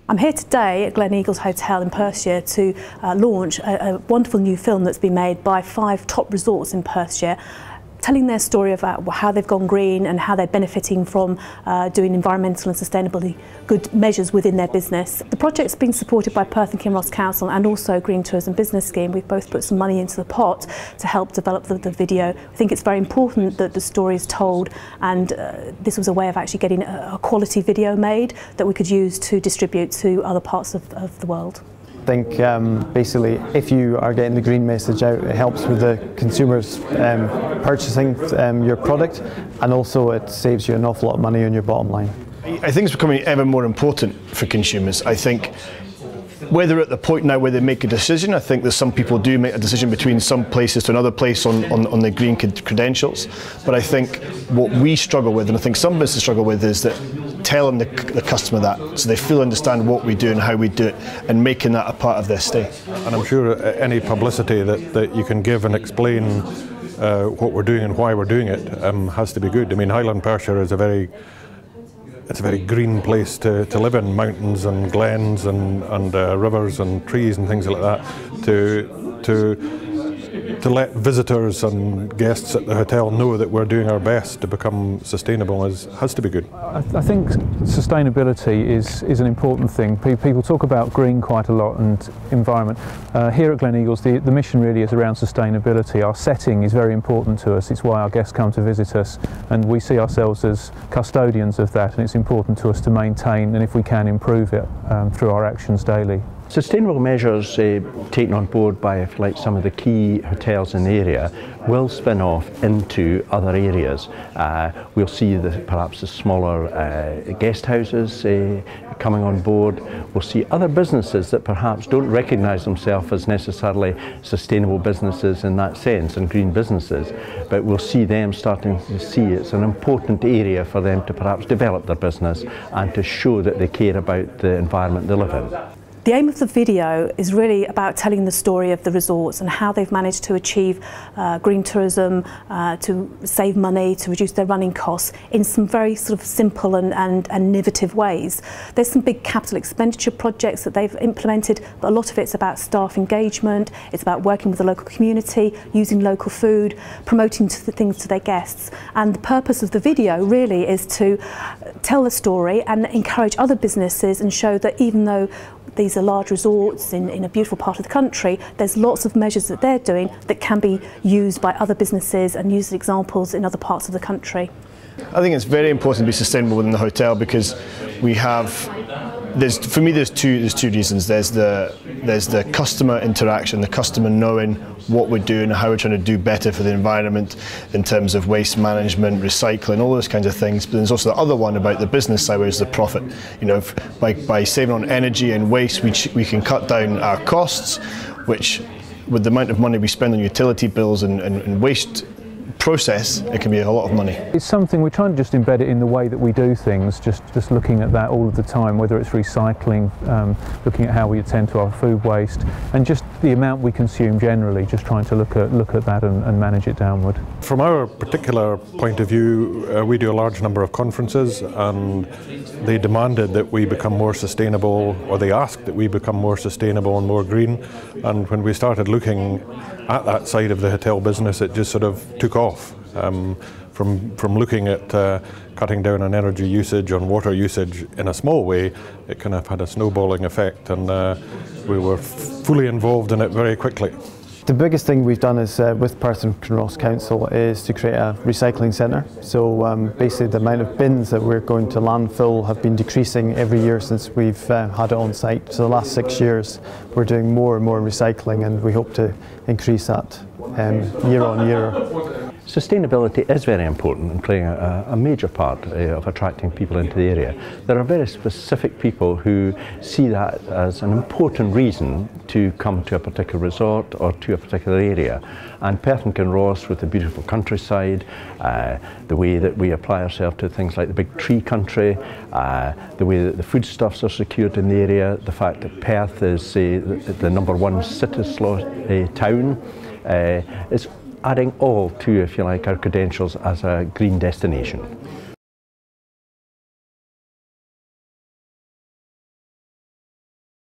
I'm here today at Gleneagles Hotel in Perthshire to launch a wonderful new film that's been made by 5 top resorts in Perthshire, telling their story about how they've gone green and how they're benefiting from doing environmental and sustainability good measures within their business. The project's been supported by Perth and Kinross Council and also Green Tourism Business Scheme. We've both put some money into the pot to help develop the video. I think it's very important that the story is told, and this was a way of actually getting a quality video made that we could use to distribute to other parts of the world. I think basically if you are getting the green message out, it helps with the consumers purchasing your product, and also it saves you an awful lot of money on your bottom line. I think it's becoming ever more important for consumers. I think whether at the point now where they make a decision, I think that some people do make a decision between some places to another place on the green credentials, but I think what we struggle with, and I think some businesses struggle with, is that telling the customer that, so they fully understand what we do and how we do it, and making that a part of their stay. And I'm sure any publicity that you can give and explain what we're doing and why we're doing it has to be good. I mean, Highland Perthshire is a very green place to live in, mountains and glens and rivers and trees and things like that. To let visitors and guests at the hotel know that we're doing our best to become sustainable has to be good. I think sustainability is an important thing. People talk about green quite a lot and environment. Here at Gleneagles, the mission really is around sustainability. Our setting is very important to us. It's why our guests come to visit us, and we see ourselves as custodians of that, and it's important to us to maintain, and if we can, improve it through our actions daily. Sustainable measures taken on board by, if you like, some of the key hotels in the area will spin off into other areas. We'll see perhaps the smaller guest houses coming on board. We'll see other businesses that perhaps don't recognise themselves as necessarily sustainable businesses in that sense, and green businesses, but we'll see them starting to see it's an important area for them to perhaps develop their business and to show that they care about the environment they live in. The aim of the video is really about telling the story of the resorts and how they've managed to achieve green tourism, to save money, to reduce their running costs in some very sort of simple and innovative ways. There's some big capital expenditure projects that they've implemented, but a lot of it's about staff engagement, it's about working with the local community, using local food, promoting things to their guests. And the purpose of the video really is to tell the story and encourage other businesses and show that even though these are large resorts in a beautiful part of the country, there's lots of measures that they're doing that can be used by other businesses and used as examples in other parts of the country. I think it's very important to be sustainable within the hotel, because we have, for me there's two reasons. There's the customer interaction, the customer knowing what we're doing and how we're trying to do better for the environment in terms of waste management, recycling, all those kinds of things. But there's also the other one about the business side, where is the profit. You know, by saving on energy and waste, we can cut down our costs, which with the amount of money we spend on utility bills and waste process, it can be a lot of money. It's something we're trying to just embed it in the way that we do things, just looking at that all of the time, whether it's recycling, looking at how we attend to our food waste, and just the amount we consume generally, just trying to look at that and manage it downward. From our particular point of view, we do a large number of conferences, and they demanded that we become more sustainable, or they asked that we become more sustainable and more green. And when we started looking at that side of the hotel business, it just sort of took off. From looking at cutting down on energy usage, on water usage in a small way, it kind of had a snowballing effect, and we were fully involved in it very quickly. The biggest thing we've done is with Perth and Kinross Council is to create a recycling centre. So basically the amount of bins that we're going to landfill have been decreasing every year since we've had it on site. So the last 6 years we're doing more and more recycling, and we hope to increase that year on year. Sustainability is very important and playing a major part of attracting people into the area. There are very specific people who see that as an important reason to come to a particular resort or to a particular area. And Perth and Kinross, with the beautiful countryside, the way that we apply ourselves to things like the big tree country, the way that the foodstuffs are secured in the area, the fact that Perth is the #1 city town, is adding all to, if you like, our credentials as a green destination.